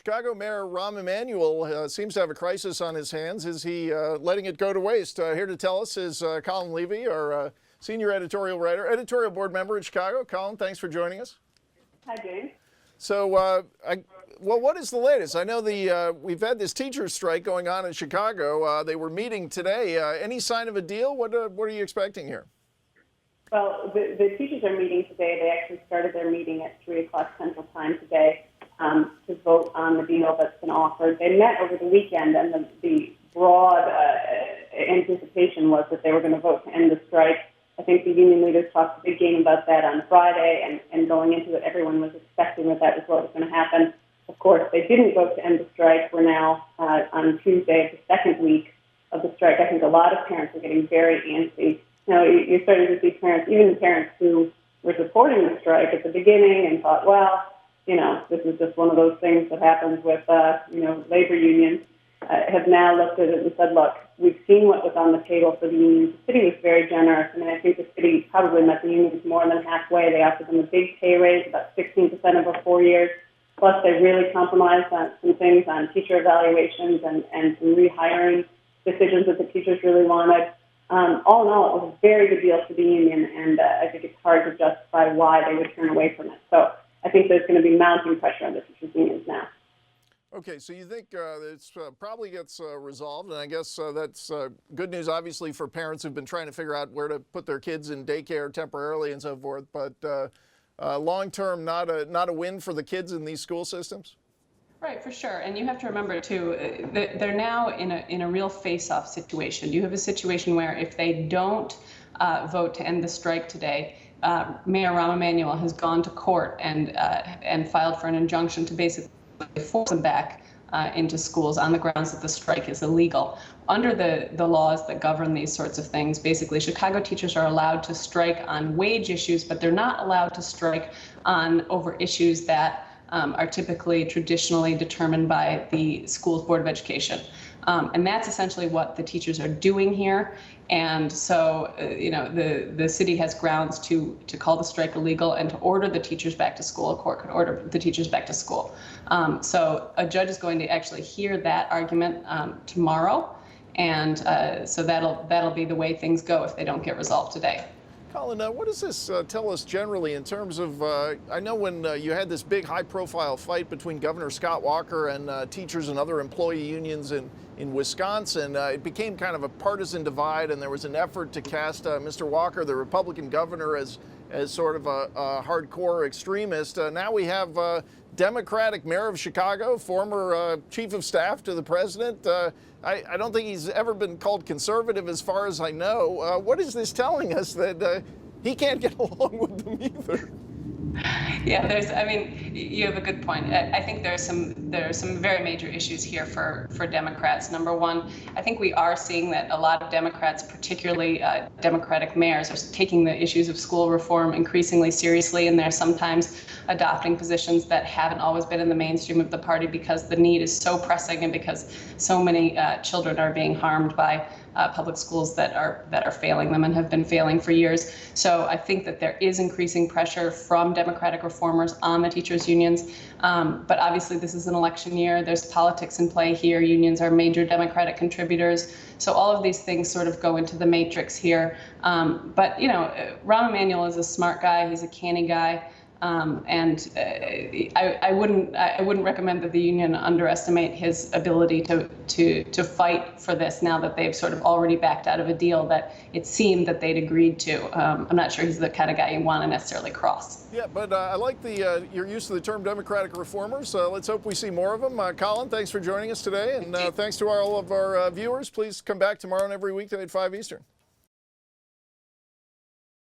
Chicago Mayor Rahm Emanuel seems to have a crisis on his hands. Is he letting it go to waste? Here to tell us is Collin Levy, our senior editorial writer, editorial board member in Chicago. Collin, thanks for joining us. Hi, James. So, well, what is the latest? I know we've had this teachers' strike going on in Chicago. They were meeting today. Any sign of a deal? What are you expecting here? Well, the teachers are meeting today. They actually started their meeting at 3 o'clock Central Time today to vote on the deal that's been offered. They met over the weekend, and the broad anticipation was that they were going to vote to end the strike. I think the union leaders talked a big game about that on Friday, and going into it, everyone was expecting that was what was going to happen. Of course, they didn't vote to end the strike. We're now on Tuesday of the second week of the strike. I think a lot of parents are getting very antsy. You know, you're starting to see parents, even parents who were supporting the strike at the beginning and thought, well, you know, this is just one of those things that happens with, labor unions, have now looked at it and said, look, we've seen what was on the table for the unions. The city was very generous. I mean, I think the city probably met the unions more than halfway. They offered them a big pay raise, about 16% over 4 years. Plus, they really compromised on some things on teacher evaluations and some rehiring decisions that the teachers really wanted. All in all, it was a very good deal for the union, and I think it's hard to justify why they would turn away from it. So I think there's going to be mounting pressure on the teachers' unions now. Okay, so you think it's probably gets resolved, and I guess that's good news, obviously, for parents who've been trying to figure out where to put their kids in daycare temporarily and so forth. But long-term, not a win for the kids in these school systems? Right, for sure. And you have to remember, too, they're now in a real face-off situation. You have a situation where if they don't vote to end the strike today, Mayor Rahm Emanuel has gone to court and filed for an injunction to basically force them back into schools on the grounds that the strike is illegal. Under the laws that govern these sorts of things, basically, Chicago teachers are allowed to strike on wage issues, but they're not allowed to strike over issues that are typically traditionally determined by the school's Board of Education. And that's essentially what the teachers are doing here. And so, the city has grounds to call the strike illegal and to order the teachers back to school. A court could order the teachers back to school. So a judge is going to actually hear that argument tomorrow. And so that'll be the way things go if they don't get resolved today. Collin, what does this tell us generally in terms of, I know when you had this big high-profile fight between Governor Scott Walker and teachers and other employee unions in Wisconsin, it became kind of a partisan divide, and there was an effort to cast Mr. Walker, the Republican governor, as sort of a hardcore extremist. Now we have Democratic mayor of Chicago, former chief of staff to the president. I don't think he's ever been called conservative as far as I know. What is this telling us, that he can't get along with them either? Yeah, you have a good point. I think there are some very major issues here for Democrats. Number one, I think we are seeing that a lot of Democrats, particularly Democratic mayors, are taking the issues of school reform increasingly seriously, and they're sometimes adopting positions that haven't always been in the mainstream of the party because the need is so pressing and because so many children are being harmed by public schools that are failing them and have been failing for years. So I think that there is increasing pressure from Democratic reformers on the teachers' unions. But obviously this is an election year. There's politics in play here. Unions are major Democratic contributors. So all of these things sort of go into the matrix here. But Rahm Emanuel is a smart guy. He's a canny guy. And I wouldn't recommend that the union underestimate his ability to fight for this now that they've sort of already backed out of a deal that it seemed that they'd agreed to. I'm not sure he's the kind of guy you want to necessarily cross. Yeah, but I like your use of the term Democratic reformers. Let's hope we see more of them. Collin, thanks for joining us today, and thanks to all of our viewers. Please come back tomorrow and every weekday at 5 Eastern.